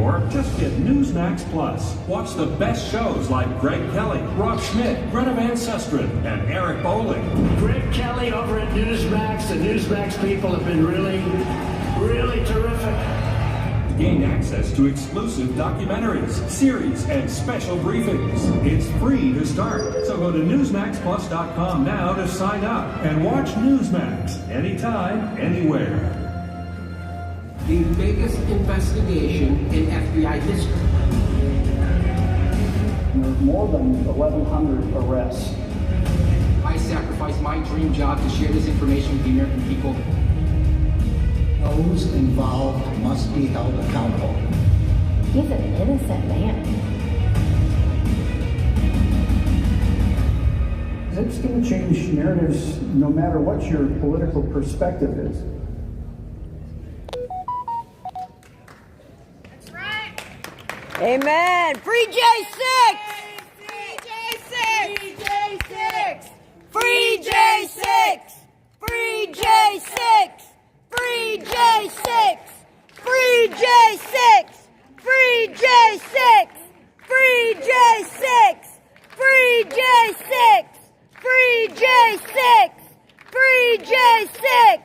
anymore, just get Newsmax Plus. Watch the best shows like Greg Kelly, Rob Schmidt, Greta Van Susteren, and Eric Bowling. Greg Kelly over at Newsmax. The Newsmax people have been really terrific. Gain access to exclusive documentaries, series, and special briefings. It's free to start, so go to NewsmaxPlus.com now to sign up and watch Newsmax anytime, anywhere. The biggest investigation in FBI history. There's more than 1,100 arrests. I sacrificed my dream job to share this information with the American people. Those involved must be held accountable. He's an innocent man. It's going to change narratives no matter what your political perspective is. That's right. Amen. Free J6! Free J6! Free J6! Free J6! Free J6! Free J6! Free J6! Free J6! Free J6! Free J6! Free J6!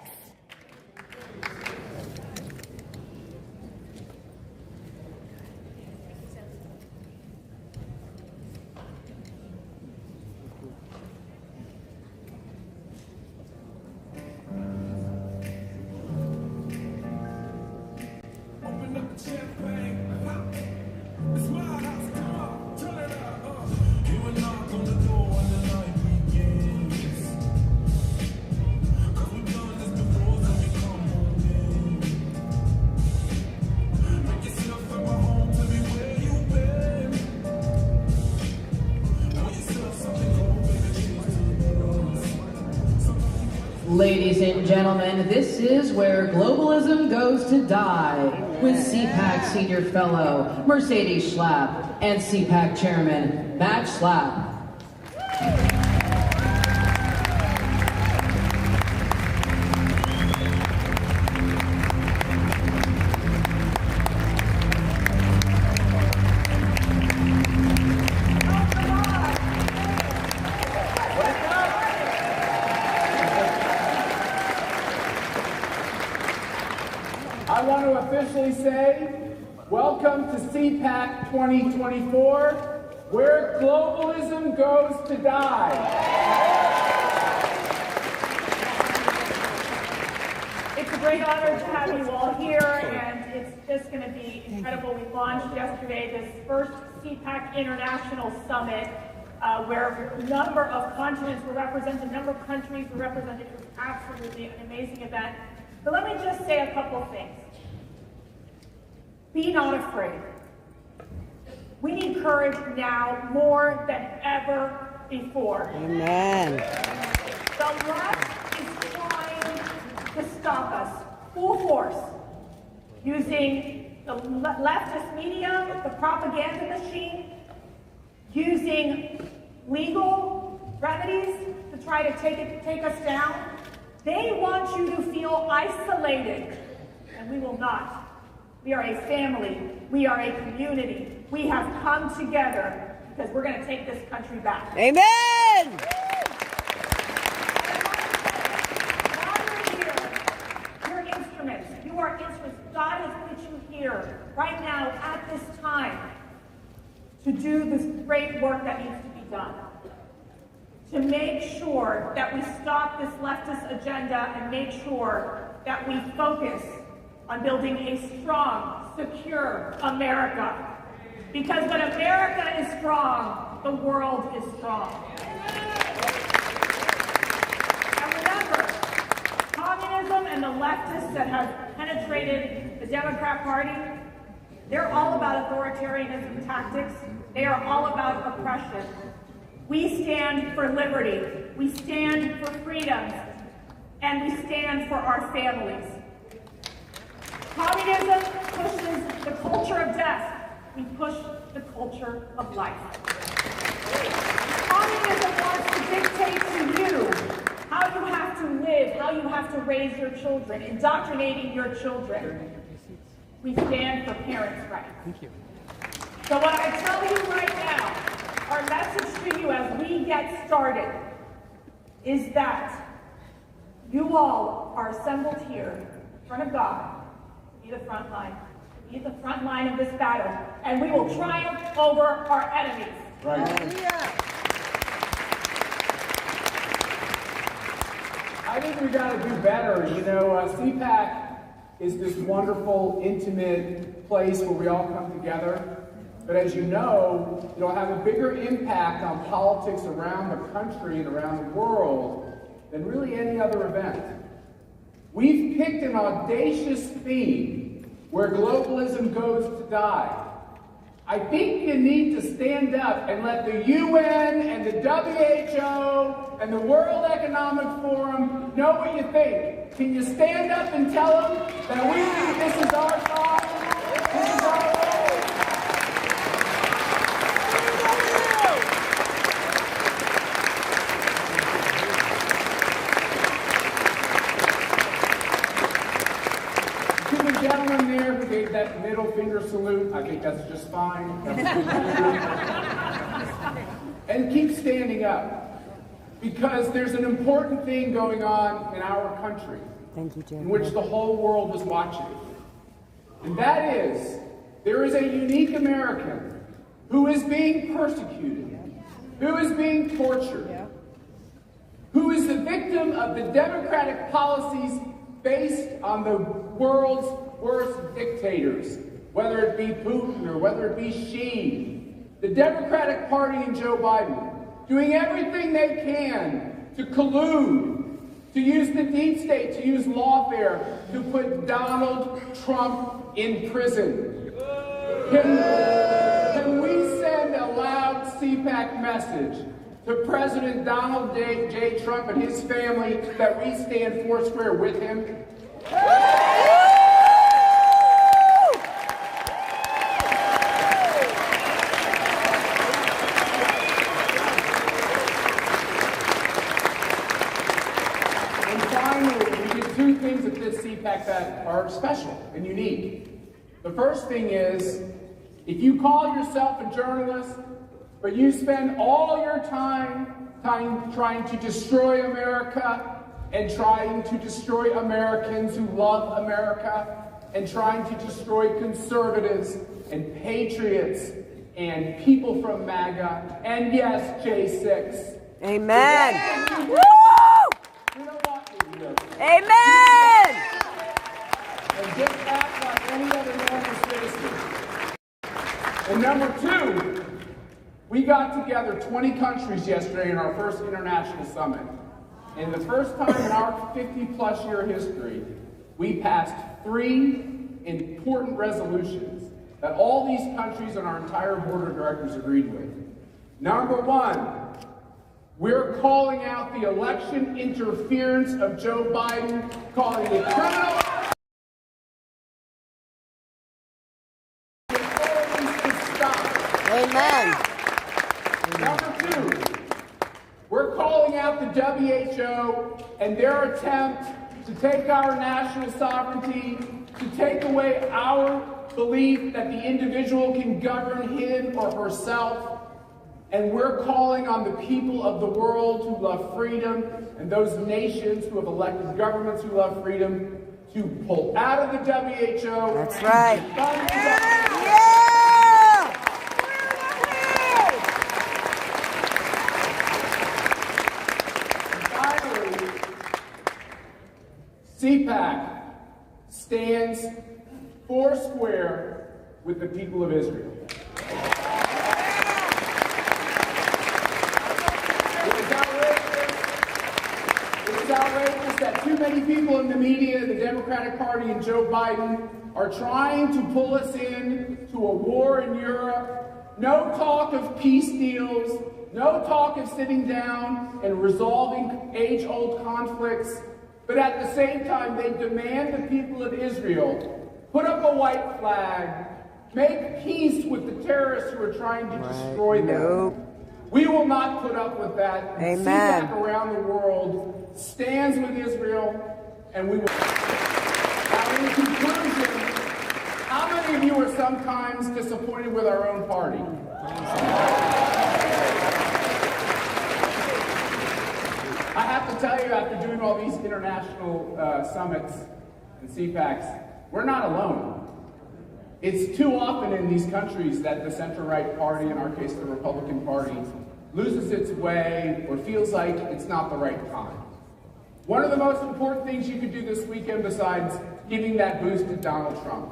Ladies and gentlemen, this is where globalism goes to die with CPAC Senior Fellow Mercedes Schlapp and CPAC Chairman Matt Schlapp. I want to officially say, welcome to CPAC 2024, where globalism goes to die. It's a great honor to have you all here, and it's just going to be incredible. We launched yesterday this first CPAC International Summit, where a number of continents were represented, a number of countries were represented. It was absolutely an amazing event. But let me just say a couple of things. Be not afraid. We need courage now more than ever before. Amen. The left is trying to stop us full force using the leftist media, the propaganda machine, using legal remedies to try to take us down. They want you to feel isolated, and we will not. We are a family. We are a community. We have come together because we're going to take this country back. Amen! While you're here, you're instruments. You are instruments. God has put you here right now at this time to do this great work that needs to be done. To make sure that we stop this leftist agenda and make sure that we focus on building a strong, secure America. Because when America is strong, the world is strong. And remember, communism and the leftists that have penetrated the Democrat Party, they're all about authoritarianism tactics. They are all about oppression. We stand for liberty, we stand for freedoms, and we stand for our families. Communism pushes the culture of death. We push the culture of life. Communism wants to dictate to you how you have to live, how you have to raise your children, indoctrinating your children. we stand for parents' rights. Thank you. So what I tell you right now, our message to you as we get started is that you all are assembled here in front of God to be the front line. Be the front line of this battle, and we will triumph over our enemies. Right. I think we got to do better. You know, CPAC is this wonderful, intimate place where we all come together. But as you know, it'll have a bigger impact on politics around the country and around the world than really any other event. We've picked an audacious theme where globalism goes to die. I think you need to stand up and let the UN and the WHO and the World Economic Forum know what you think. Can you stand up and tell them that we think this is our time? This is our way? Gentleman there who gave that middle finger salute, I think that's just fine. And keep standing up, because there's an important thing going on in our country. Thank you, Jim. In which the whole world is watching. And that is, there is a unique American who is being persecuted, who is being tortured, who is the victim of the democratic policies based on the world's worst dictators, whether it be Putin or whether it be Xi. The Democratic Party and Joe Biden doing everything they can to collude, to use the deep state, to use lawfare, to put Donald Trump in prison. Can we send a loud CPAC message to President Donald J. Trump and his family that we stand foursquare with him? And finally, we did two things at this CPAC that are special and unique. The first thing is, if you call yourself a journalist, but you spend all your time trying to destroy America and trying to destroy Americans who love America and trying to destroy conservatives and patriots and people from MAGA and yes, J6. Amen. Woo! We don't want you to do that. Amen. And get back like any other normal citizen. And number two, we got together 20 countries yesterday in our first international summit. And the first time in our 50-plus year history, we passed 3 important resolutions that all these countries and our entire board of directors agreed with. Number 1, we're calling out the election interference of Joe Biden, calling it criminal. Amen. Number 2, we're calling out the WHO and their attempt to take our national sovereignty, to take away our belief that the individual can govern him or herself. And we're calling on the people of the world who love freedom and those nations who have elected governments who love freedom to pull out of the WHO. That's right. CPAC stands foursquare with the people of Israel. It is outrageous that too many people in the media, the Democratic Party and Joe Biden are trying to pull us in to a war in Europe. No talk of peace deals, no talk of sitting down and resolving age-old conflicts. But at the same time, they demand the people of Israel put up a white flag, make peace with the terrorists who are trying to destroy them. We will not put up with that. Amen. CPAC around the world stands with Israel, and we will. Now, in conclusion, how of you are sometimes disappointed with our own party. I have to tell you, after doing all these international summits and CPACs, we're not alone. It's too often in these countries that the center-right party, in our case the Republican Party, loses its way or feels like it's not the right time. One of the most important things you could do this weekend, besides giving that boost to Donald Trump,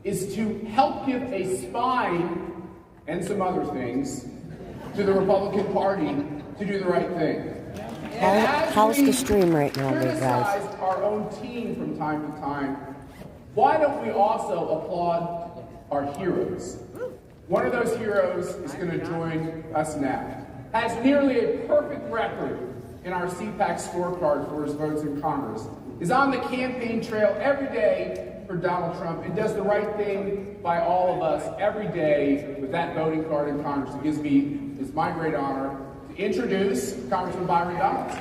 is to help give a spine and some other things to the Republican Party to do the right thing. How's the stream right now, guys? Criticize our own team from time to time. Why don't we also applaud our heroes? One of those heroes is going to join us now. Has nearly a perfect record in our CPAC scorecard for his votes in Congress. Is on the campaign trail every day for Donald Trump and does the right thing by all of us every day with that voting card in Congress. It's my great honor to introduce Congressman Byron Donalds.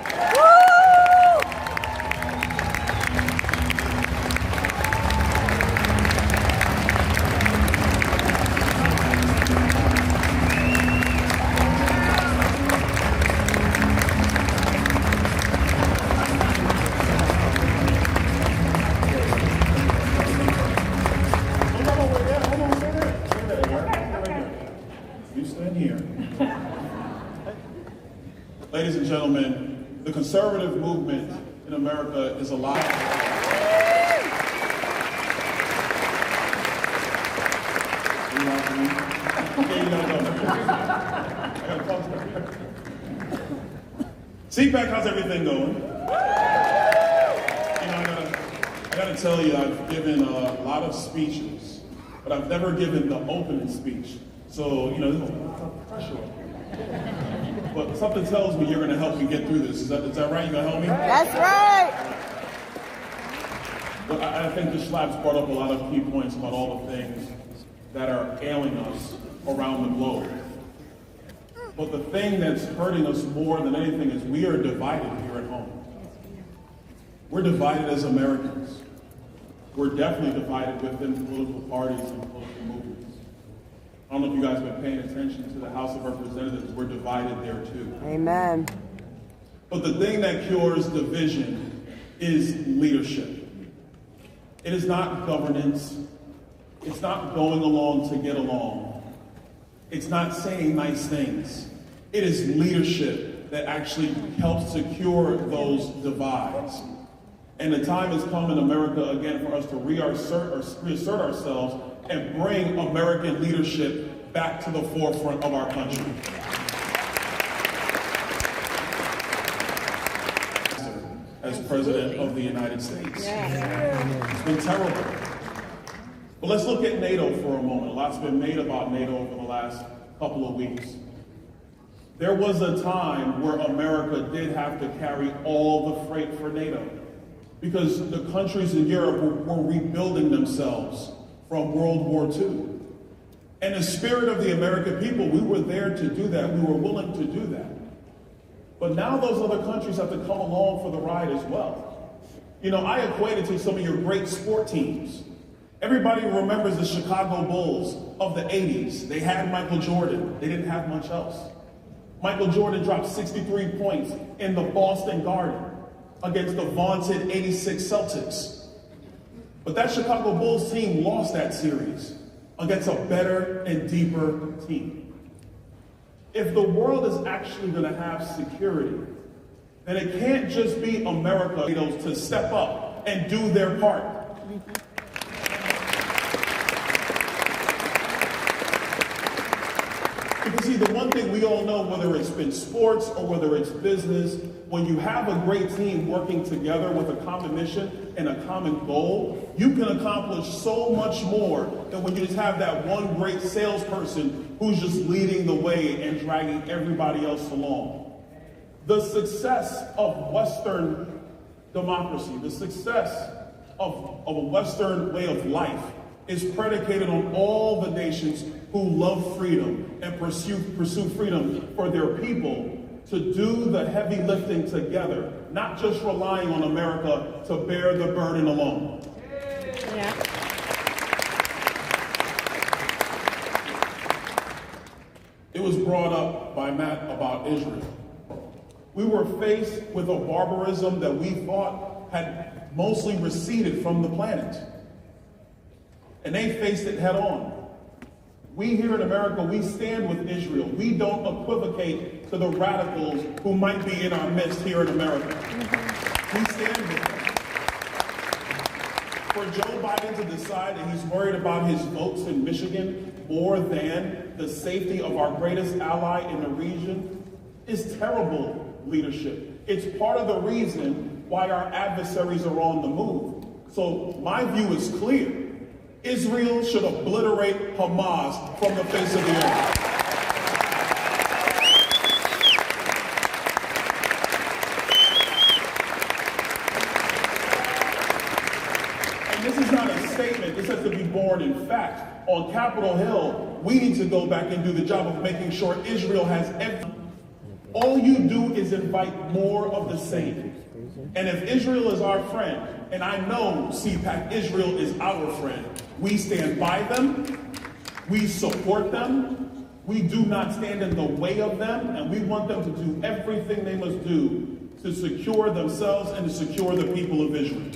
Ladies and gentlemen, the conservative movement in America is alive. CPAC, how's everything going? I gotta tell you, I've given a lot of speeches, but I've never given the opening speech. So, there's a lot of pressure. But something tells me you're going to help me get through this. Is that right? You're going to help me? That's right. But I think the Schlapp's brought up a lot of key points about all the things that are ailing us around the globe. But the thing that's hurting us more than anything is we are divided here at home. We're divided as Americans. We're definitely divided within political parties and political movements. I don't know if you guys have been paying attention to the House of Representatives. We're divided there too. Amen. But the thing that cures division is leadership. It is not governance. It's not going along to get along. It's not saying nice things. It is leadership that actually helps to cure those divides. And the time has come in America again for us to reassert ourselves and bring American leadership back to the forefront of our country. As President of the United States. It's been terrible. But let's look at NATO for a moment. A lot's been made about NATO over the last couple of weeks. There was a time where America did have to carry all the freight for NATO because the countries in Europe were rebuilding themselves from World War II. And the spirit of the American people, we were there to do that. We were willing to do that. But now those other countries have to come along for the ride as well. I equated to some of your great sport teams. Everybody remembers the Chicago Bulls of the 80s. They had Michael Jordan. They didn't have much else. Michael Jordan dropped 63 points in the Boston Garden against the vaunted 86 Celtics. But that Chicago Bulls team lost that series against a better and deeper team. If the world is actually going to have security, then it can't just be America to step up and do their part. Because see, the one thing we all know, whether it's been sports or whether it's business, when you have a great team working together with a common mission and a common goal, you can accomplish so much more than when you just have that one great salesperson who's just leading the way and dragging everybody else along. The success of Western democracy, the success of a Western way of life is predicated on all the nations who love freedom and pursue freedom for their people to do the heavy lifting together, not just relying on America to bear the burden alone. Yeah. It was brought up by Matt about Israel. We were faced with a barbarism that we thought had mostly receded from the planet. And they faced it head on. We here in America, we stand with Israel. We don't equivocate to the radicals who might be in our midst here in America. We stand with them. For Joe Biden to decide that he's worried about his votes in Michigan more than the safety of our greatest ally in the region is terrible leadership. It's part of the reason why our adversaries are on the move. So my view is clear. Israel should obliterate Hamas from the face of the earth. And this is not a statement, this has to be born in fact. On Capitol Hill, we need to go back and do the job of making sure Israel has everything. All you do is invite more of the same. And if Israel is our friend, and I know CPAC, Israel is our friend, we stand by them, we support them, we do not stand in the way of them, and we want them to do everything they must do to secure themselves and to secure the people of Israel.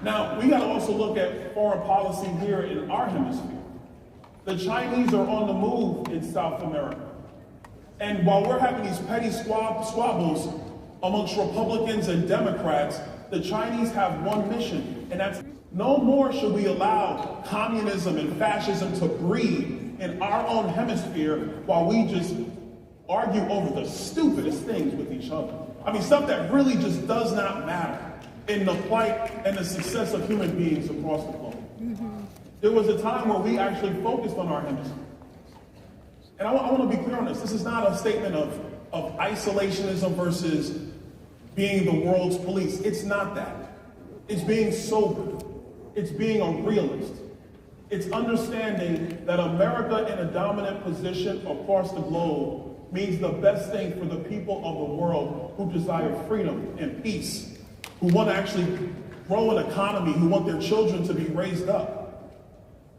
Now, we got to also look at foreign policy here in our hemisphere. The Chinese are on the move in South America. And while we're having these petty squabbles amongst Republicans and Democrats, the Chinese have one mission, and that's no more should we allow communism and fascism to breed in our own hemisphere while we just argue over the stupidest things with each other. I mean, stuff that really just does not matter in the plight and the success of human beings across the globe. There was a time where we actually focused on our hemisphere. And I want to be clear on this. This is not a statement of isolationism versus being the world's police. It's not that. It's being sober. It's being a realist. It's understanding that America in a dominant position across the globe means the best thing for the people of the world who desire freedom and peace, who want to actually grow an economy, who want their children to be raised up.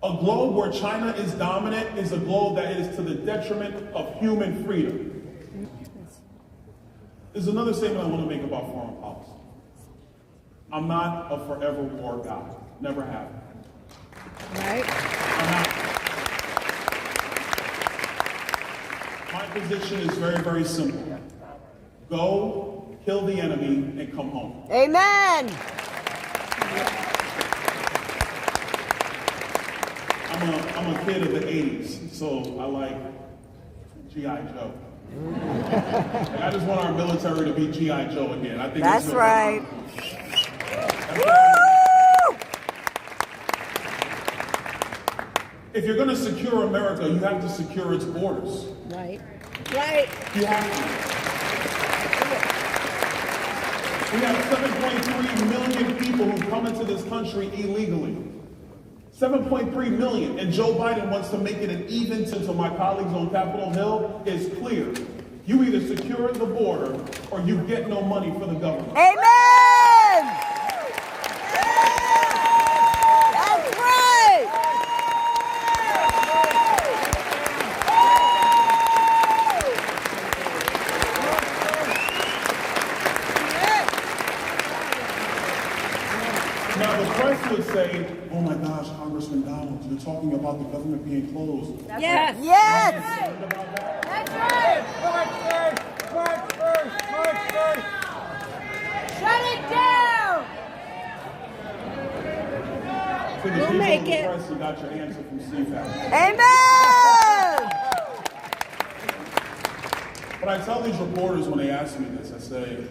A globe where China is dominant is a globe that is to the detriment of human freedom. There's another statement I want to make about foreign policy. I'm not a forever war guy. Never have. Right. I'm not. My position is very, very simple. Go, kill the enemy, and come home. Amen. I'm a kid of the 80s, so I like G.I. Joe. Like, I just want our military to be G.I. Joe again. I think that's right. If you're going to secure America, you have to secure its borders. Right. Right. You have to. We have 7.3 million people who come into this country illegally. 7.3 million, and Joe Biden wants to make it an even to my colleagues on Capitol Hill is clear. You either secure the border or you get no money for the government. Amen! That's right! Now the press would say, oh my gosh, Congressman Donald, you're talking about the government being closed. Yes! Yes! That's right! March first! Shut it down! To the We'll people make in the it. press, you got your answer from CPAC. Amen! But I tell these reporters when they ask me this, I say,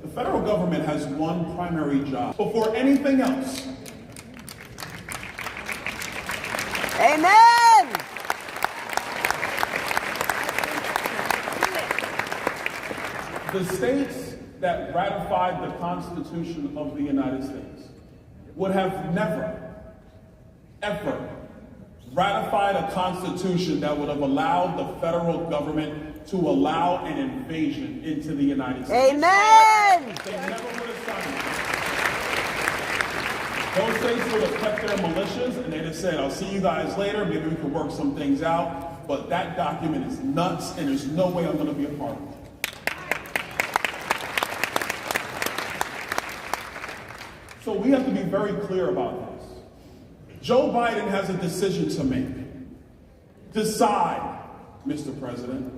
the federal government has one primary job. Before anything else, amen! the states that ratified the Constitution of the United States would have never, ever ratified a constitution that would have allowed the federal government to allow an invasion into the United States. Amen! They never would have signed it. Those states would have kept their militias and they'd have said, I'll see you guys later, maybe we can work some things out. But that document is nuts and there's no way I'm going to be a part of it. So we have to be very clear about this. Joe Biden has a decision to make. Decide, Mr. President.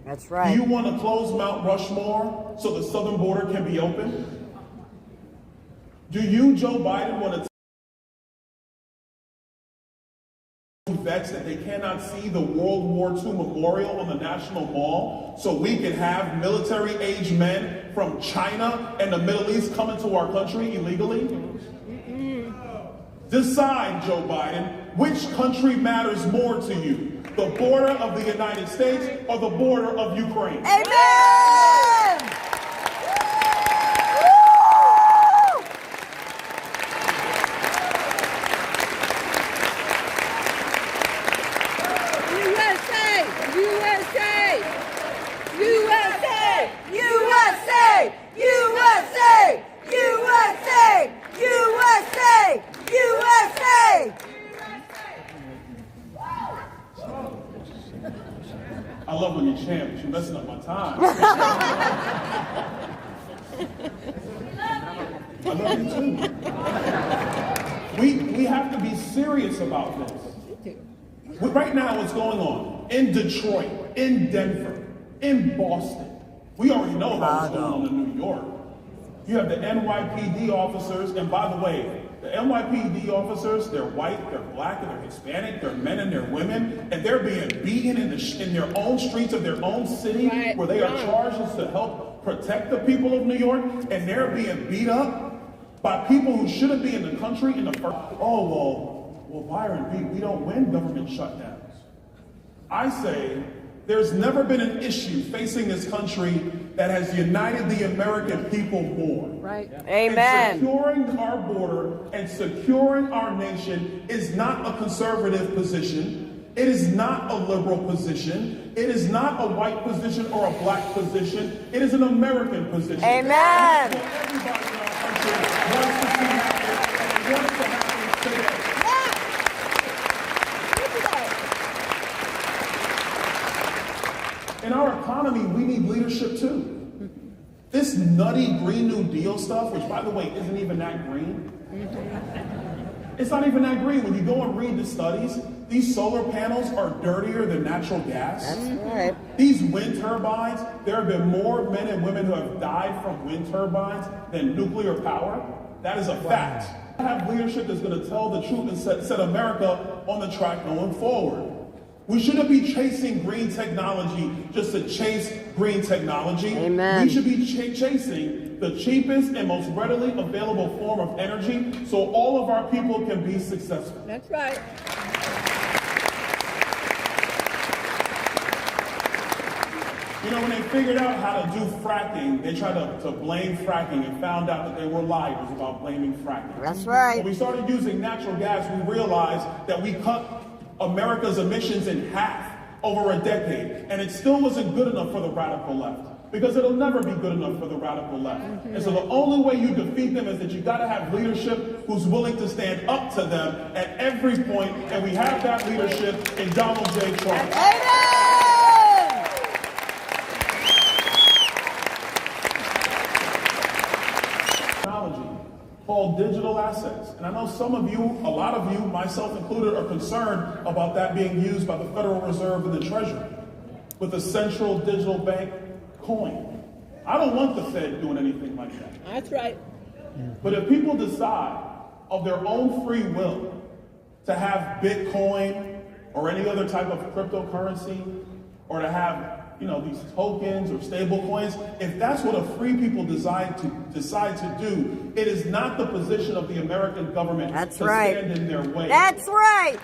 That's right. Do you want to close Mount Rushmore so the southern border can be open? Do you, Joe Biden, want to tell vets that they cannot see the World War II memorial on the National Mall so we can have military-age men from China and the Middle East come into our country illegally? Decide, Joe Biden, which country matters more to you, the border of the United States or the border of Ukraine? Amen! USA! USA! USA! USA! USA! USA! USA! USA! I love when you chant, but you're messing up my time. I love you too. We have to be serious about this. Right now, what's going on in Detroit, in Denver, in Boston. We already know about what's going on in New York. You have the NYPD officers, and by the way, the NYPD officers, they're white, they're black, they're Hispanic, they're men and they're women, and they're being beaten in their own streets of their own city where they are charged to help protect the people of New York, and they're being beat up by people who shouldn't be in the country in the first. Oh, well, Byron, we don't win government shutdowns. I say there's never been an issue facing this country that has united the American people more. Right. Amen. And securing our border and securing our nation is not a conservative position. It is not a liberal position. It is not a white position or a black position. It is an American position. Amen. Everybody in our country wants to see happen and wants to happen today. In our economy, we need leadership too. This nutty Green New Deal stuff, which by the way, isn't even that green. It's not even that green. When you go and read the studies, these solar panels are dirtier than natural gas. That's right. These wind turbines, there have been more men and women who have died from wind turbines than nuclear power. That is a fact. I have leadership that's going to tell the truth and set America on the track going forward. We shouldn't be chasing green technology just to chase green technology. Amen. We should be chasing the cheapest and most readily available form of energy so all of our people can be successful. That's right. You know, when they figured out how to do fracking, they tried to blame fracking and found out that they were liars about blaming fracking. That's right. When we started using natural gas, we realized that we cut America's emissions in half over a decade, and it still wasn't good enough for the radical left, because it'll never be good enough for the radical left. And so the only way you defeat them is that you gotta have leadership who's willing to stand up to them at every point, and we have that leadership in Donald J. Trump. Called digital assets. And I know some of you, a lot of you, myself included, are concerned about that being used by the Federal Reserve and the Treasury with a central digital bank coin. I don't want the Fed doing anything like that. That's right. But if people decide of their own free will to have Bitcoin or any other type of cryptocurrency, or to have these tokens or stable coins, if that's what a free people decide to do, it is not the position of the American government to stand in their way. That's right.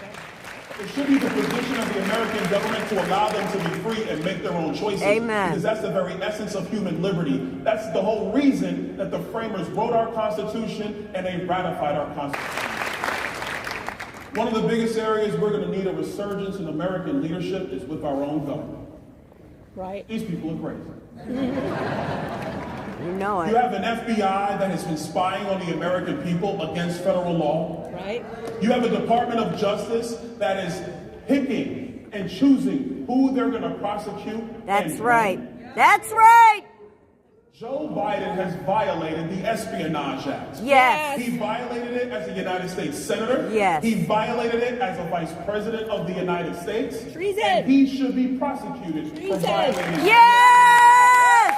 It should be the position of the American government to allow them to be free and make their own choices. Amen. Because that's the very essence of human liberty. That's the whole reason that the framers wrote our Constitution and they ratified our Constitution. One of the biggest areas we're going to need a resurgence in American leadership is with our own government. Right. These people are crazy. You know it. You have an FBI that has been spying on the American people against federal law. Right. You have a Department of Justice that is picking and choosing who they're going to prosecute. That's right. That's right. Joe Biden has violated the Espionage Act. Yes. He violated it as a United States Senator. Yes. He violated it as a Vice President of the United States. Treason. And he should be prosecuted for violating it. Yes!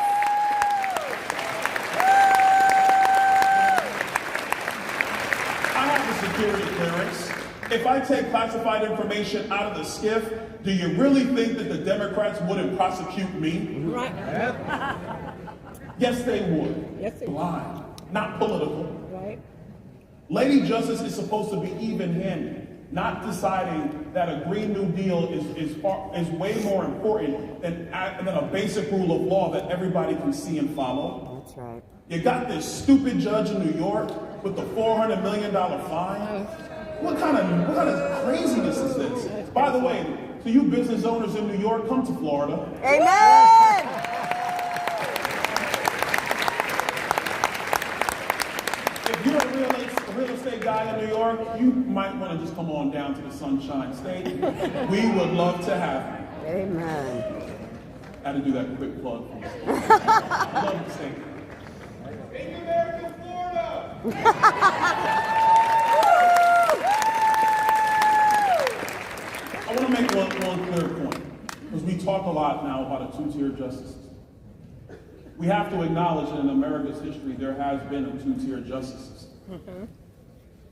I have a security clearance. If I take classified information out of the SCIF, do you really think that the Democrats wouldn't prosecute me? Right. Yes, they would. Yes, they would. Blind, not political. Right. Lady Justice is supposed to be even-handed, not deciding that a Green New Deal is way more important than a basic rule of law that everybody can see and follow. That's right. You got this stupid judge in New York with the $400 million fine. What kind of craziness is this? By the way, to you business owners in New York, come to Florida. Amen! If you're a real estate guy in New York, you might want to just come on down to the Sunshine State. We would love to have you. Amen. I had to do that quick plug. I love the state. Make America Florida! I want to make one clear point, because we talk a lot now about a two-tier justice system. We have to acknowledge that in America's history, there has been a two-tier justice system. Mm-hmm.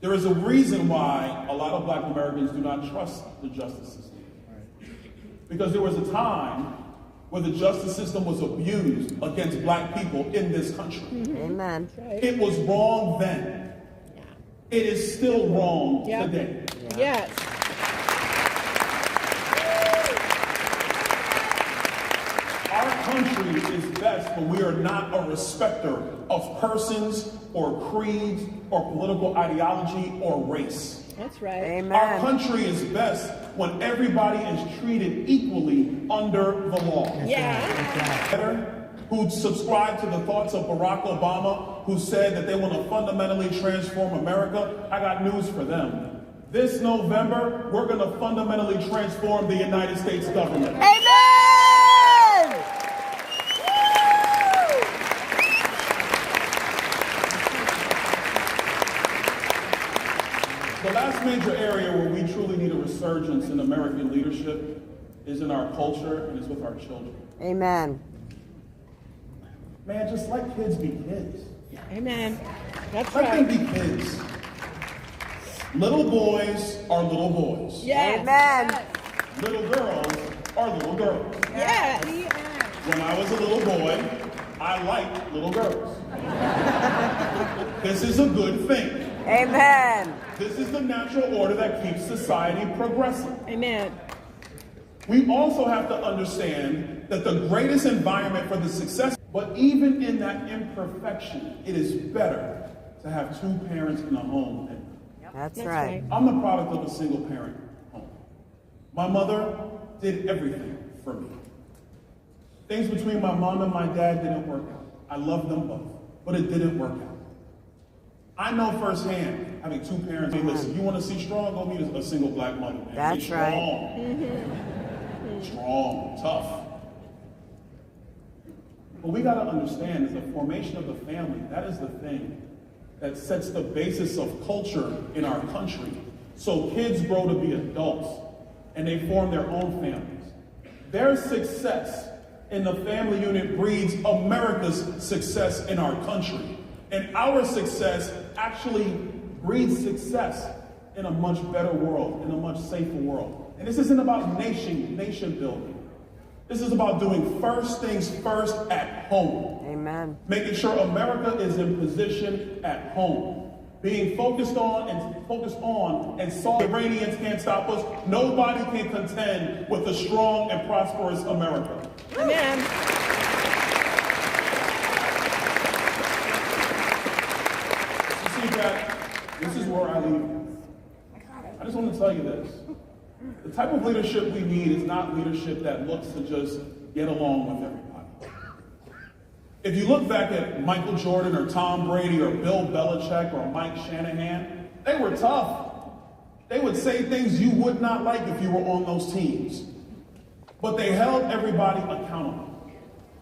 There is a reason why a lot of black Americans do not trust the justice system. Because there was a time where the justice system was abused against black people in this country. Mm-hmm. Amen. It was wrong then. Yeah. It is still wrong today. Yeah. Yes. Our country is best when we are not a respecter of persons or creeds or political ideology or race. That's right. Amen. Our country is best when everybody is treated equally under the law. Yeah. Who subscribed to the thoughts of Barack Obama, who said that they want to fundamentally transform America, I got news for them. This November, we're going to fundamentally transform the United States government. Amen! The last major area where we truly need a resurgence in American leadership is in our culture and is with our children. Amen. Man, just let kids be kids. Amen. That's let right. them be kids. Little boys are little boys. Yes. Amen. Little girls are little girls. Yes. When I was a little boy, I liked little girls. This is a good thing. Amen. This is the natural order that keeps society progressing. Amen. We also have to understand that the greatest environment for the success, but even in that imperfection, it is better to have two parents in a home. That's right. I'm the product of a single parent home. My mother did everything for me. Things between my mom and my dad didn't work out. I love them both, but it didn't work out. I know firsthand, having two parents, hey, listen, you want to see strong, go meet a single black mother, man. That's right. Strong, tough. But we got to understand that the formation of the family, that is the thing that sets the basis of culture in our country. So kids grow to be adults and they form their own families. Their success in the family unit breeds America's success in our country. And our success actually breeds success in a much better world, in a much safer world. And this isn't about nation building. This is about doing first things first at home. Amen. Making sure America is in position at home. Being focused on and solve. The Iranians can't stop us. Nobody can contend with a strong and prosperous America. Amen. You see, Jack, this is where I leave. I just want to tell you this. The type of leadership we need is not leadership that looks to just get along with everybody. If you look back at Michael Jordan or Tom Brady or Bill Belichick or Mike Shanahan, they were tough. They would say things you would not like if you were on those teams. But they held everybody accountable.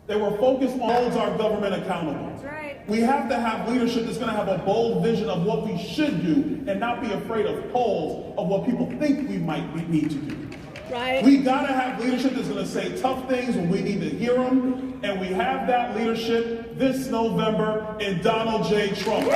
They were focused on holding our government accountable. That's right. We have to have leadership that's going to have a bold vision of what we should do and not be afraid of polls of what people think we might need to do. Right. We got to have leadership that's going to say tough things when we need to hear them, and we have that leadership this November in Donald J. Trump.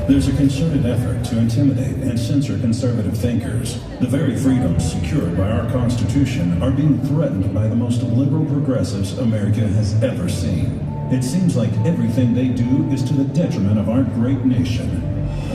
There's a concerted effort to intimidate and censor conservative thinkers. The very freedoms secured by our Constitution are being threatened by the most liberal progressives America has ever seen. It seems like everything they do is to the detriment of our great nation.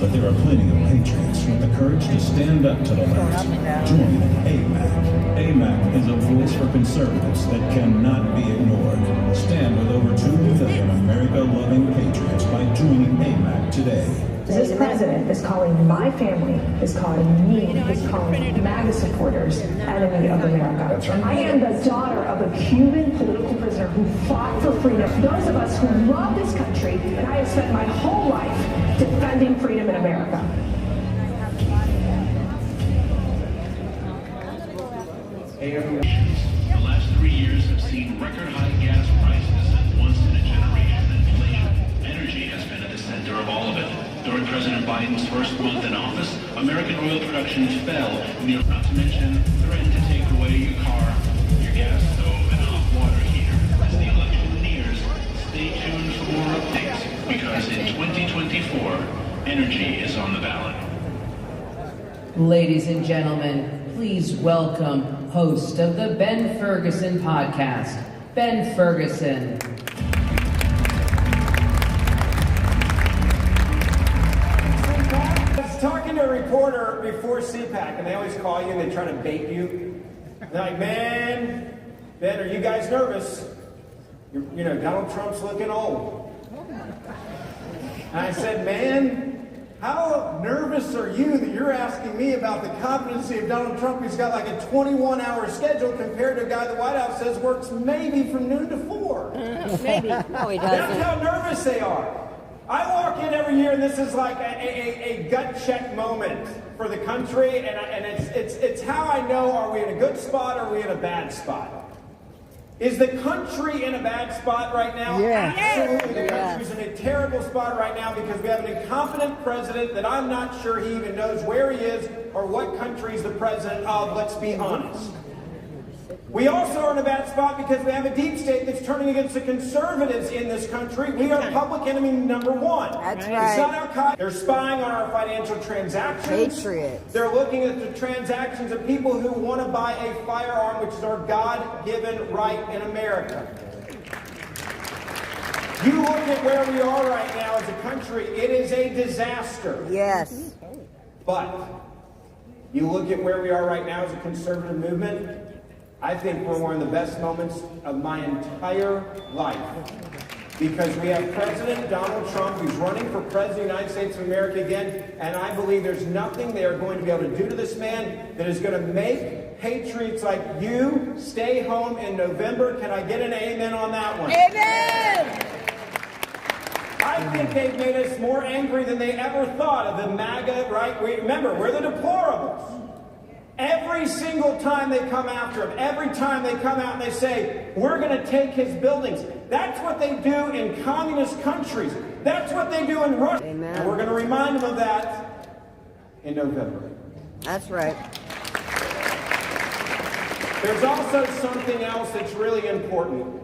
But there are plenty of patriots with the courage to stand up to the left. Join AMAC. AMAC is a voice for conservatives that cannot be ignored. Stand with over 2 million America-loving patriots by joining AMAC today. This president is calling my family, is calling me, is calling MAGA supporters enemy of America. That's right. I am the daughter of a Cuban political prisoner who fought for freedom. Those of us who love this country, and I have spent my whole life defending freedom in America. The last 3 years have seen record high gas prices and once in a generation inflation. Energy has been at the center of all of it. During President Biden's first month in office, American oil production fell, not to mention threatened to take away your car, your gas stove, and hot water heater. As the election nears, stay tuned for more updates, because in 2024, energy is on the ballot. Ladies and gentlemen, please welcome host of the Ben Ferguson podcast, Ben Ferguson. Talking to a reporter before CPAC, and they always call you and they try to bait you. They're like, man, Ben, are you guys nervous? You know, Donald Trump's looking old. And I said, man, how nervous are you that you're asking me about the competency of Donald Trump, who's got like a 21-hour schedule compared to a guy the White House says works maybe from noon to 4? Maybe. No, he doesn't. That's how nervous they are. I walk in every year, and this is like a gut check moment for the country, and it's how I know, are we in a good spot or are we in a bad spot? Is the country in a bad spot right now? Yeah. Absolutely. The country's in a terrible spot right now because we have an incompetent president that I'm not sure he even knows where he is or what country he's the president of, let's be honest. We also are in a bad spot because we have a deep state that's turning against the conservatives in this country. We are public enemy number one. That's It's right. not Al-Qaeda. They're spying on our financial transactions. Patriots. They're looking at the transactions of people who want to buy a firearm, which is our God-given right in America. You look at where we are right now as a country, it is a disaster. Yes. But you look at where we are right now as a conservative movement, I think we're one of the best moments of my entire life. Because we have President Donald Trump, who's running for President of the United States of America again, and I believe there's nothing they are going to be able to do to this man that is going to make patriots like you stay home in November. Can I get an amen on that one? Amen! I think they've made us more angry than they ever thought of the MAGA, right? Remember, we're the deplorables. Every single time they come after him, every time they come out and they say, we're going to take his buildings. That's what they do in communist countries. That's what they do in Russia. Amen. And we're going to remind them of that in November. That's right. There's also something else that's really important,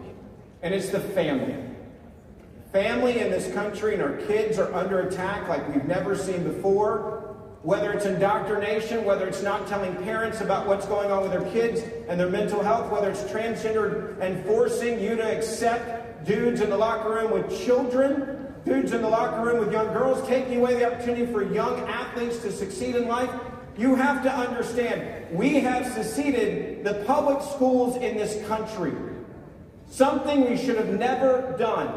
and it's the family. Family in this country and our kids are under attack like we've never seen before. Whether it's indoctrination, whether it's not telling parents about what's going on with their kids and their mental health, whether it's transgender and forcing you to accept dudes in the locker room with children, dudes in the locker room with young girls, taking away the opportunity for young athletes to succeed in life. You have to understand, we have seceded the public schools in this country. Something we should have never done.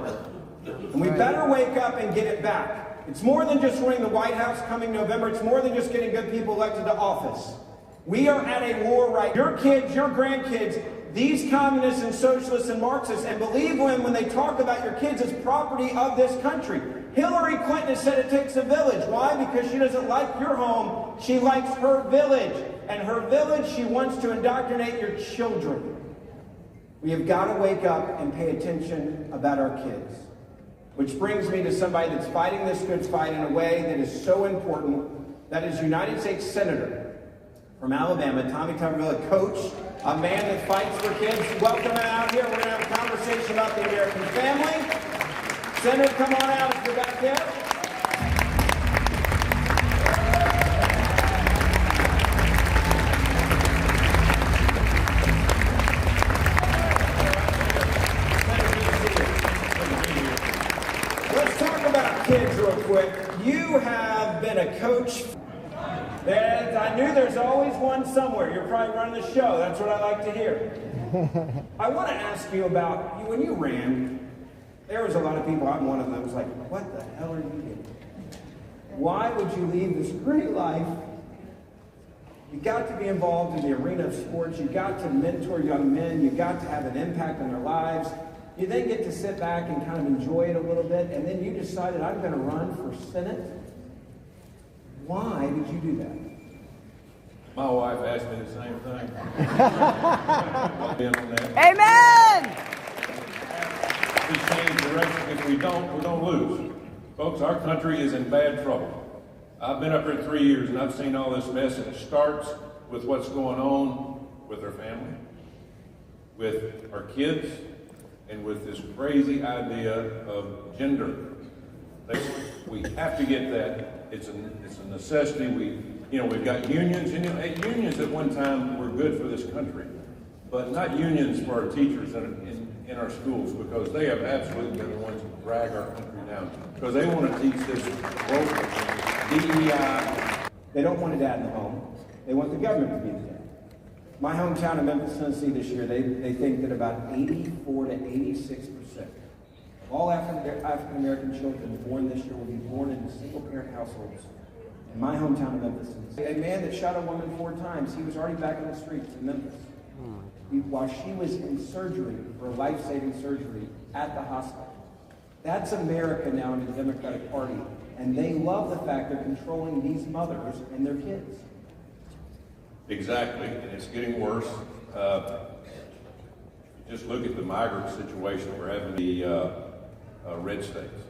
And we better wake up and get it back. It's more than just winning the White House coming November. It's more than just getting good people elected to office. We are at a war right now. Your kids, your grandkids, these communists and socialists and Marxists, and believe when they talk about your kids as property of this country. Hillary Clinton has said it takes a village. Why? Because she doesn't like your home. She likes her village. And her village, she wants to indoctrinate your children. We have got to wake up and pay attention about our kids. Which brings me to somebody that's fighting this good fight in a way that is so important. That is United States Senator from Alabama, Tommy Tuberville, a coach, a man that fights for kids. Welcome him out here. We're going to have a conversation about the American family. Senator, come on out if you're back there. Let's talk about kids real quick. You have been a coach. I knew there's always one somewhere. You're probably running the show. That's what I like to hear. I want to ask you about, when you ran, there was a lot of people, I'm one of them, was like, what the hell are you doing? Why would you leave this great life? You got to be involved in the arena of sports. You got to mentor young men. You got to have an impact on their lives. You then get to sit back and kind of enjoy it a little bit, and then you decided, I'm going to run for Senate. Why did you do that? My wife asked me the same thing. Amen! We change direction. If we don't lose. Folks, our country is in bad trouble. I've been up here 3 years and I've seen all this mess, and it starts with what's going on with our family, with our kids, and with this crazy idea of gender. We have to get that. It's a necessity. We've got unions. Unions at one time were good for this country, but not unions for our teachers in our schools, because they have absolutely been the ones who drag our country down, because they want to teach this DEI. They don't want a dad in the home. They want the government to be the dad. My hometown of Memphis, Tennessee this year, they think that about 84 to 86% of all African-American children born this year will be born in single-parent households. In my hometown of Memphis, Tennessee, a man that shot a woman 4 times, he was already back on the streets in Memphis. While she was in surgery, for a life-saving surgery, at the hospital. That's America now in the Democratic Party. And they love the fact they're controlling these mothers and their kids. Exactly, and it's getting worse. Just look at the migrant situation we're having in the red states,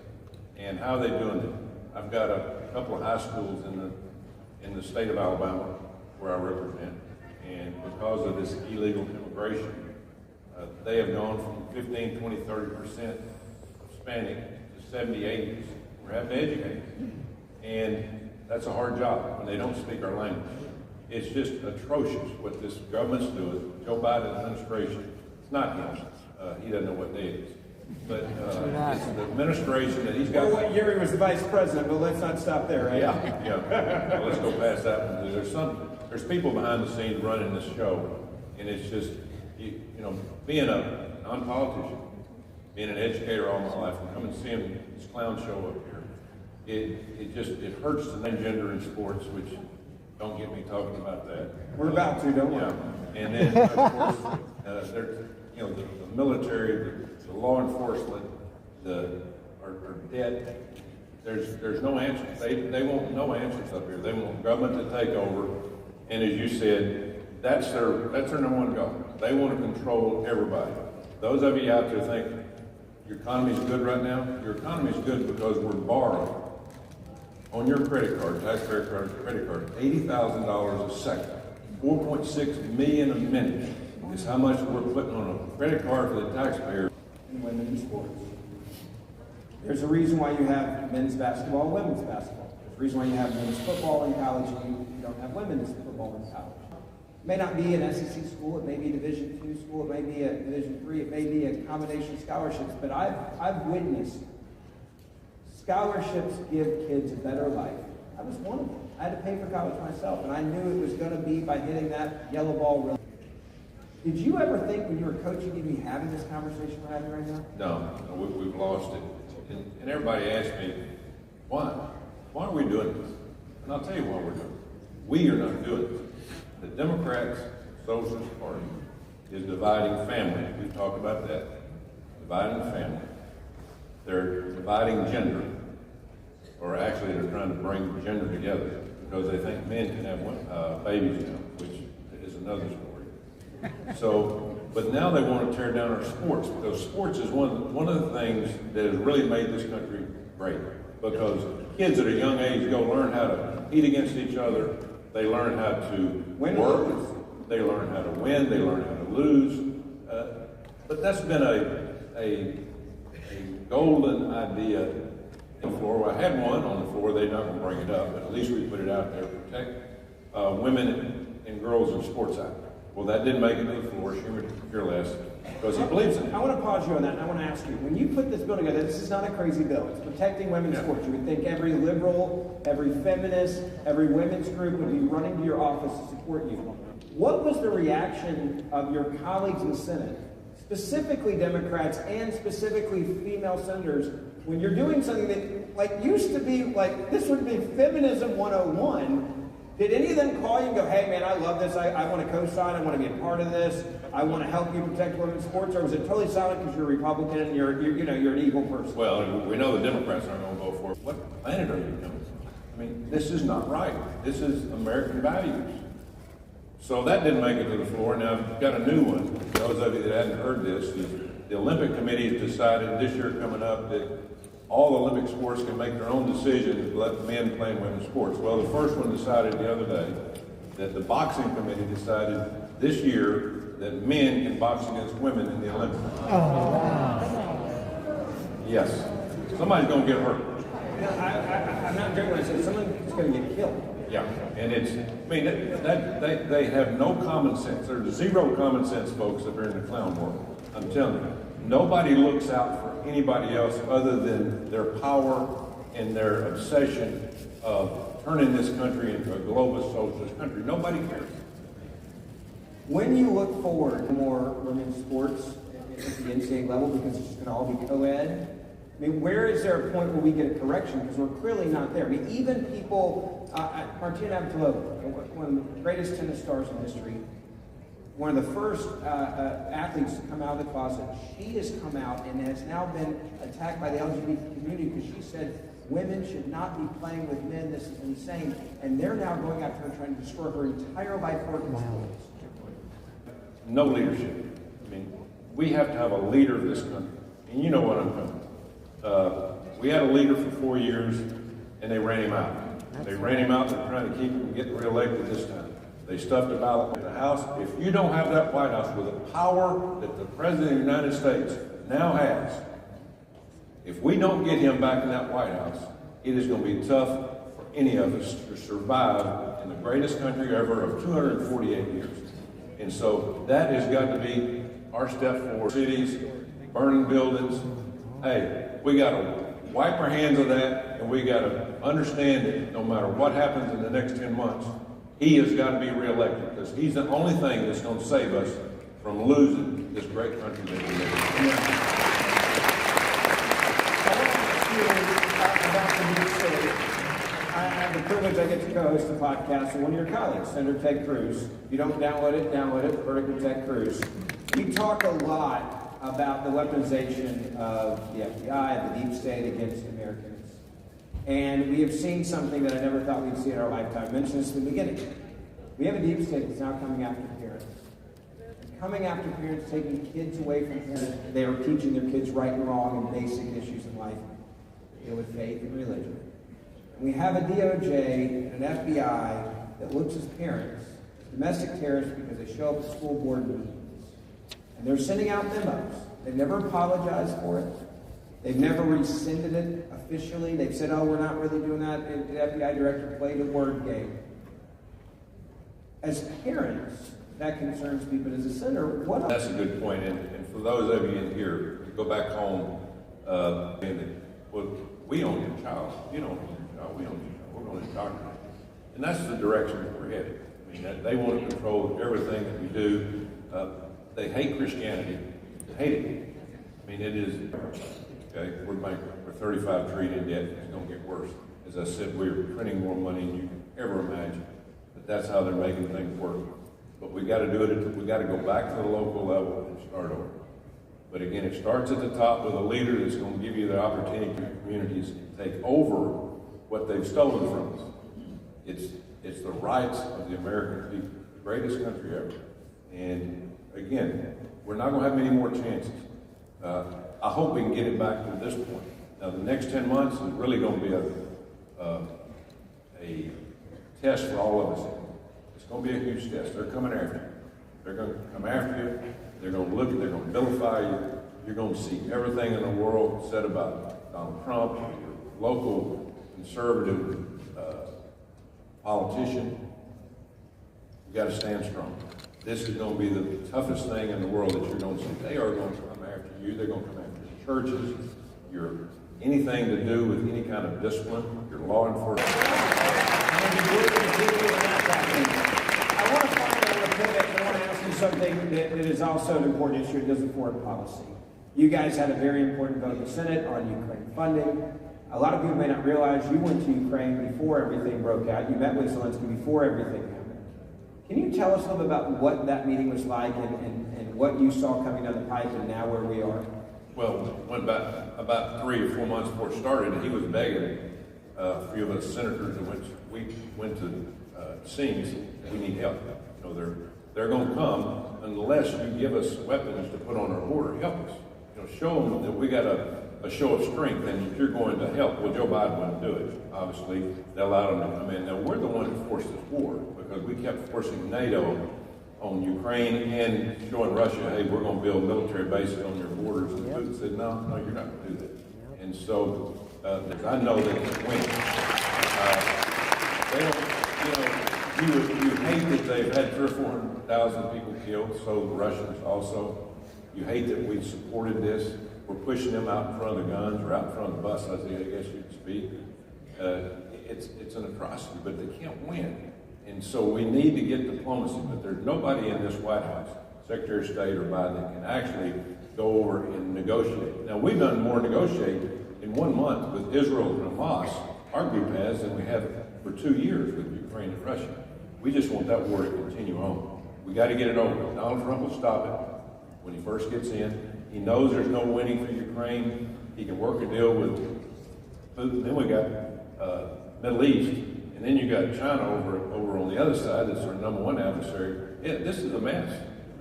and how they're doing it. I've got a couple of high schools in the state of Alabama where I represent, and because of this illegal immigration, they have gone from 15, 20, 30% Hispanic to 70, 80%. We're having to educate them, and that's a hard job when they don't speak our language. It's just atrocious what this government's doing. Joe Biden administration, it's not him. He doesn't know what day it is. But it's the administration that he's got. Well, what year he was the vice president, but let's not stop there, right? Yeah. Well, let's go past that one. There's people behind the scenes running this show, and it's just, being a non-politician, being an educator all my life, and coming and seeing this clown show up here, it hurts to name gender in sports, which don't get me talking about that. We're about to, don't we? Yeah. And then, of course, the military, the law enforcement, our debt. There's no answers. They want no answers up here. They want government to take over. And as you said, that's their number one goal. They want to control everybody. Those of you out there think your economy is good right now. Your economy is good because we're borrowing on your credit card, taxpayer credit card, $80,000 a second, 4.6 million a minute is how much we're putting on a credit card for the taxpayer. And women in sports. There's a reason why you have men's basketball and women's basketball. There's a reason why you have men's football in college and you don't have women's football in college. It may not be an SEC school, it may be a Division II school, it may be a Division III, it may be a combination of scholarships, but I've witnessed scholarships give kids a better life. I was one of them. I had to pay for college myself, and I knew it was going to be by hitting that yellow ball. Did you ever think when you were coaching you'd be having this conversation we're having right now? No, we've lost it. And everybody asks me, why? Why are we doing this? And I'll tell you why we're doing it. We are not doing this. The Democrats' Socialist Party is dividing family. We've talked about that. Dividing family. They're dividing gender. Or actually, they're trying to bring gender together because they think men can have babies now, which is another story. So, but now they want to tear down our sports because sports is one of the things that has really made this country great. Because kids at a young age go learn how to compete against each other. They learn how to work. They learn how to win. They learn how to lose. But that's been a golden idea. On the floor. I had one on the floor. They're not going to bring it up, but at least we put it out there to protect women and girls in sports act. Well, that didn't make it to the floor. Schumer could care less because he believes in it. I want to pause you on that, and I want to ask you, when you put this bill together, this is not a crazy bill. It's protecting women's sports. You would think every liberal, every feminist, every women's group would be running to your office to support you. What was the reaction of your colleagues in the Senate, specifically Democrats and specifically female senators, when you're doing something that like used to be like, this would be feminism 101, did any of them call you and go, hey man, I love this, I want to co-sign, I want to be a part of this, I want to help you protect women's sports, or was it totally silent because you're a Republican and you're an evil person? Well, we know the Democrats aren't going to vote for it. What planet are you coming from? I mean, this is not right. This is American values. So that didn't make it to the floor. Now I've got a new one. Those of you that hadn't heard this, the Olympic Committee has decided this year coming up that all Olympic sports can make their own decisions to let men play in women's sports. Well, the first one decided the other day that the boxing committee decided this year that men can box against women in the Olympics. Oh, wow. Yes. Somebody's going to get hurt. I'm not joking when I say someone's going to get killed. Yeah, and it's, I mean, they have no common sense. There's zero common sense folks that are in the clown world. I'm telling you. Nobody looks out for anybody else other than their power and their obsession of turning this country into a globalist socialist country. Nobody cares. When you look forward to more women's sports at the NCAA level, because it's going to all be co-ed, I mean, where is there a point where we get a correction? Because we're clearly not there. I mean, even people, Martina Navratilova, one of the greatest tennis stars in history, one of the first athletes to come out of the closet, she has come out and has now been attacked by the LGBT community because she said women should not be playing with men. This is insane. And they're now going after her, trying to destroy her entire life work in sports. No leadership. I mean, we have to have a leader of this country. And you know what I'm coming. We had a leader for 4 years, and they ran him out. They ran him out. They're trying to keep him from getting reelected this time. They stuffed a ballot in the House. If you don't have that White House with the power that the President of the United States now has, if we don't get him back in that White House, it is going to be tough for any of us to survive in the greatest country ever of 248 years. And so that has got to be our step forward. Cities, burning buildings. Hey, we got to wipe our hands of that, and we got to understand that no matter what happens in the next 10 months, he has got to be reelected because he's the only thing that's going to save us from losing this great country that we live in. I have the privilege, I get to co-host a podcast with one of your colleagues, Senator Ted Cruz. You don't download it, vertical Ted Cruz. We talk a lot about the weaponization of the FBI, the deep state against Americans. And we have seen something that I never thought we'd see in our lifetime. I mentioned this in the beginning. We have a deep state that's now coming after parents. Coming after parents, taking kids away from parents. They are teaching their kids right and wrong and basic issues in life. Deal with faith and religion. And we have a DOJ and an FBI that looks as parents, domestic terrorists, because they show up at school board meetings. And they're sending out memos. They've never apologized for it. They've never rescinded it officially. They've said, oh, we're not really doing that. And the FBI director played a word game. As parents, that concerns me, but as a senator, what else? That's a good point. And for those of you in here, to go back home, well, we own your child. You don't own your child. We own your child. We're going to indoctrinate. And that's the direction that we're headed. I mean, they want to control everything that we do. They hate Christianity. They hate it. I mean, it is, okay, we're bankrupt. We're $35 trillion in debt. It's going to get worse. As I said, we're printing more money than you can ever imagine. But that's how they're making things work. But we got to do it. We got to go back to the local level and start over. But again, it starts at the top with a leader that's going to give you the opportunity for communities to take over what they've stolen from us. It's the rights of the American people, the greatest country ever. And again, we're not going to have many more chances. I hope we can get it back to this point. Now, the next 10 months is really going to be a test for all of us. It's going to be a huge test. They're coming after you. They're going to come after you. They're going to look. They're going to vilify you. You're going to see everything in the world said about Donald Trump, your local conservative politician. You got to stand strong. This is going to be the toughest thing in the world that you're going to see. They are going to come after you. They're going to come after your churches, your anything to do with any kind of discipline, your law enforcement. I want to finally pivot. I want to ask you something that is also an important issue. It does with foreign policy. You guys had a very important vote in the Senate on Ukraine funding. A lot of people may not realize you went to Ukraine before everything broke out. You met with Zelensky before everything happened. Can you tell us a little bit about what that meeting was like and what you saw coming down the pipe and now where we are? Well, went back about 3 or 4 months before it started, he was begging a few of us senators that we went to scenes, we need help. You know, they're going to come unless you give us weapons to put on our border. Help us. You know, show them that we got a show of strength and you're going to help. Well, Joe Biden wouldn't do it. Obviously, they allowed him to come in. Now, we're the ones that forced this war because we kept forcing NATO on Ukraine and showing Russia, hey, we're going to build military bases on your borders. And Putin said, no, you're not going to do that. And so, I know that it's winning. They don't, you know, you hate that they've had 300,000 or 400,000 people killed, so the Russians also. You hate that we supported this. We're pushing them out in front of the guns or out in front of the bus, I guess you could speak. It's an atrocity, but they can't win. And so we need to get diplomacy, but there's nobody in this White House, Secretary of State or Biden, that can actually go over and negotiate. Now, we've done more negotiating in 1 month with Israel and Hamas, our group has, than we have for 2 years with Ukraine and Russia. We just want that war to continue on. We got to get it over. Donald Trump will stop it when he first gets in. He knows there's no winning for Ukraine. He can work a deal with Putin. Then we got Middle East. And then you got China over on the other side that's our number one adversary. This is a mess.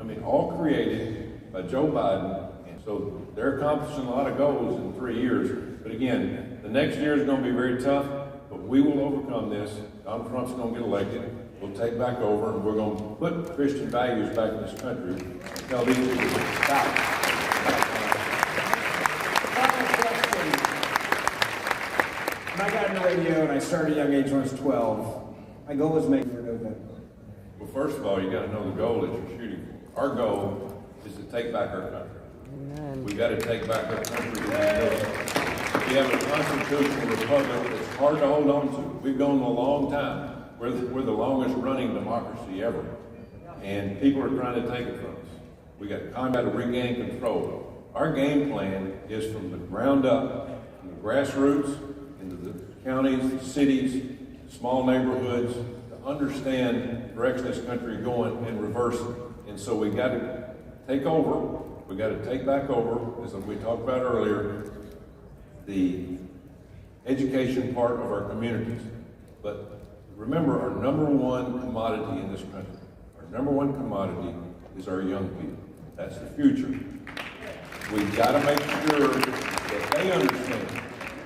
I mean, all created by Joe Biden. And so they're accomplishing a lot of goals in 3 years. But again, the next year is going to be very tough, but we will overcome this. Donald Trump's going to get elected. We'll take back over, and we're going to put Christian values back in this country and tell these people to stop. When I got into radio and I started at a young age when I was 12, my goal was making it November. Well, first of all, you got to know the goal that you're shooting for. Our goal is to take back our country. Amen. We got to take back our country. We have a constitutional republic that's hard to hold on to. We've gone a long time. We're the longest running democracy ever. And people are trying to take it from us. We got combat to regain control. Our game plan is from the ground up, from the grassroots, into the counties, the cities, small neighborhoods, to understand the direction this country is going and reverse it. And so we got to take over. We got to take back over, as we talked about earlier, the education part of our communities. But remember, our number one commodity in this country, our number one commodity is our young people. That's the future. We've got to make sure that they understand.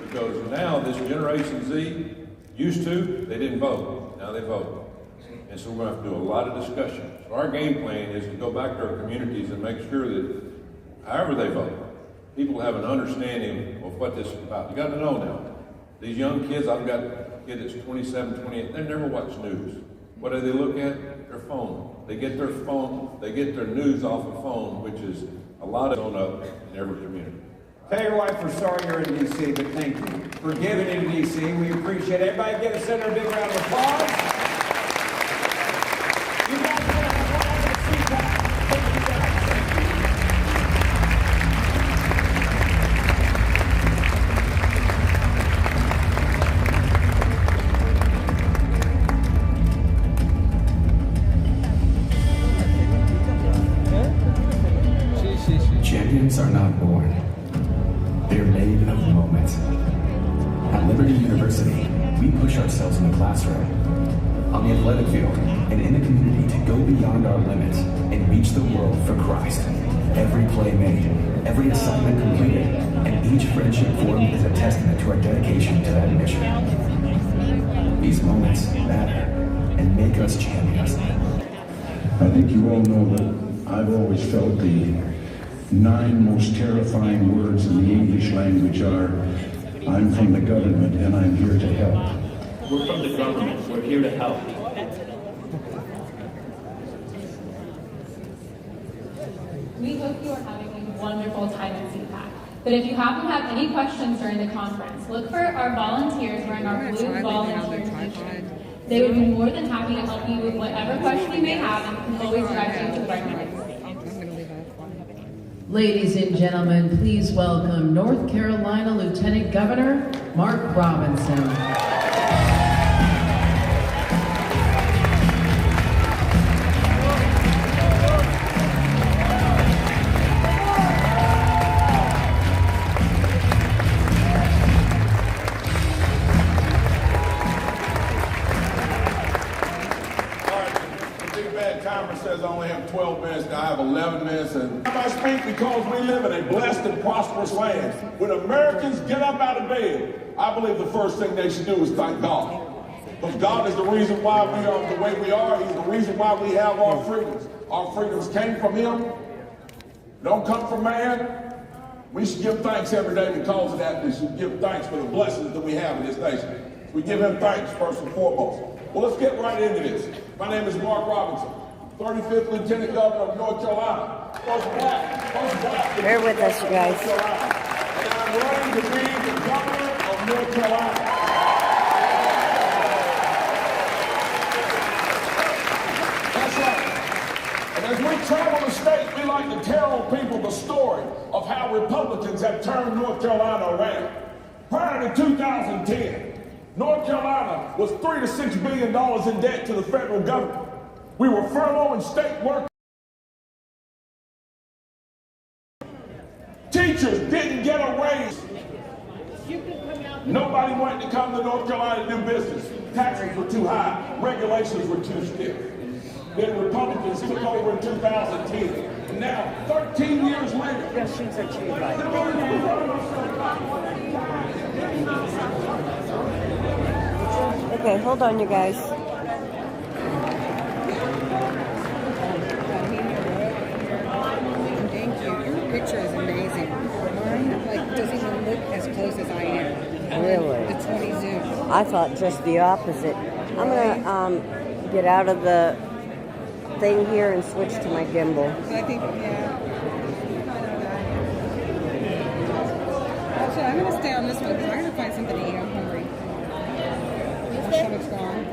Because now this Generation Z used to, they didn't vote. Now they vote. And so we're going to have to do a lot of discussion. So our game plan is to go back to our communities and make sure that however they vote, people have an understanding of what this is about. You got to know now. These young kids, I've got a kid that's 27, 28, they never watch news. What do they look at? Their phone. They get their phone, they get their news off a phone, which is a lot of on up in every community. Tell your wife we're sorry you're in D.C., but thank you for giving in D.C. We appreciate it. Everybody give the senator a big round of applause. You guys have a wonderful CPAC. Thank you guys. diversity, we push ourselves in the classroom, on the athletic field, and in the community to go beyond our limits and reach the world for Christ. Every play made, every assignment completed, and each friendship formed is a testament to our dedication to that mission. These moments matter and make us champions. I think you all know that I've always felt the 9 most terrifying words in the English language are, I'm from the government and I'm here to help. We're from the government, we're here to help. We hope you are having a wonderful time at CPAC. But if you happen to have any questions during the conference, look for our volunteers wearing our blue volunteer t-shirts. They would be more than happy to help you with whatever question you may have and can always direct you to the right place. Ladies and gentlemen, please welcome North Carolina Lieutenant Governor Mark Robinson. Says I only have 12 minutes, now I have 11 minutes, and I speak because we live in a blessed and prosperous land. When Americans get up out of bed, I believe the first thing they should do is thank God. Because God is the reason why we are the way we are. He's the reason why we have our freedoms. Our freedoms came from Him. Don't come from man. We should give thanks every day because of that. We should give thanks for the blessings that we have in this nation. We give Him thanks first and foremost. Well, let's get right into this. My name is Mark Robinson, 35th Lieutenant Governor of North Carolina. First black. Bear with us, you guys. And I'm running to be the Governor of North Carolina. That's right. And as we travel the state, we like to tell people the story of how Republicans have turned North Carolina around. Prior to 2010, North Carolina was $3 to $6 billion in debt to the federal government. We were furloughing state workers. Teachers didn't get a raise. Nobody wanted to come to North Carolina to do business. Taxes were too high. Regulations were too stiff. Then Republicans took over in 2010. And now, 13 years later. Yes, things are cheap, right? Okay, hold on, you guys. Thank you. Your picture is amazing. Mine doesn't even look as close as I am. Really? The 20 zoom. I thought just the opposite. I'm gonna get out of the thing here and switch to my gimbal. I think, yeah. Actually, I'm gonna stay on this one because I'm gonna find something to eat. I'm hungry. My stomach's gone.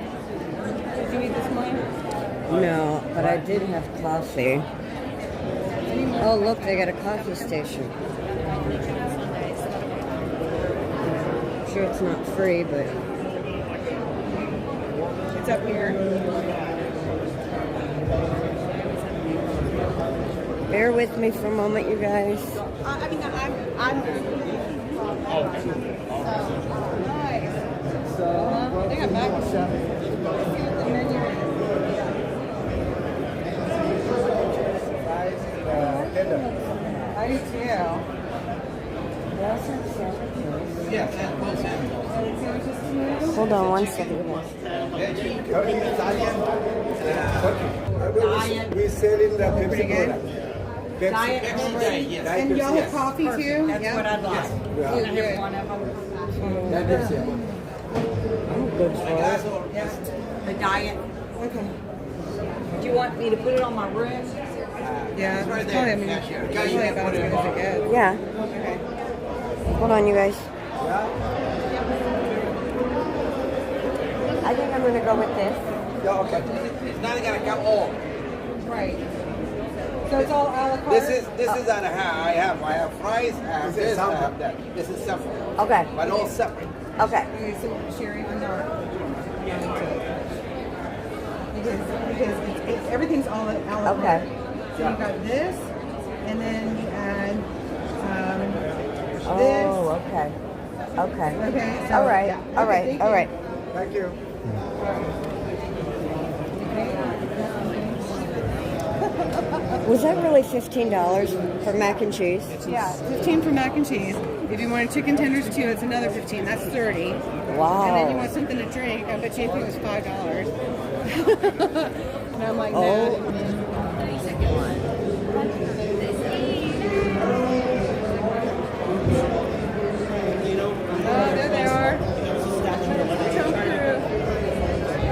Did you eat this one? No, but I did have coffee. Oh, look, they got a coffee station. Sure, it's not free, but it's up here. Bear with me for a moment, you guys. I'm nice. They got back. Let's see what the menu is. I do too. Hold on one second. We sell in the Pepsi product. Diet and y'all have coffee too? That's what I'd like. Yeah. Can I have one of them? I'm good for it. The diet. Okay. Do you want me to put it on my wrist? Yeah, it's probably, probably about as good as it gets. Yeah. Okay. Hold on, you guys. I think I'm going to go with this. Yeah, okay. It's not gonna come all. Right. So it's all a la carte? This is on a I have fries, I have this, I have that. This is separate. Okay. But all separate. Okay. Okay, so Sherry, I'm not. Because it's everything's all a la carte. Okay. So you got this, and then you add this. Oh, okay. Okay. Okay. So, All right. yeah. All Okay, right. thank All you. right. Thank you. Was that really $15 for mac and cheese? Yeah, 15 for mac and cheese. If you wanted chicken tenders too, it's another 15. That's 30. Wow. And then you want something to drink. I bet you if it was $5. And I'm like, no. Oh, there they are. Trump crew.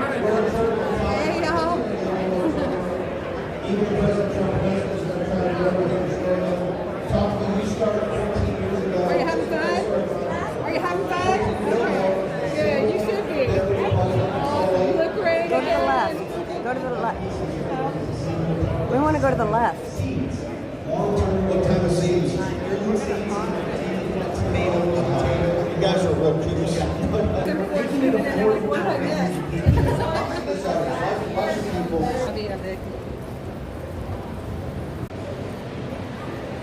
Hey, y'all. Are you having fun? Are you having fun? Good, you should be. Oh, you look great. Go to the left. Go to the left. We want to go to the left.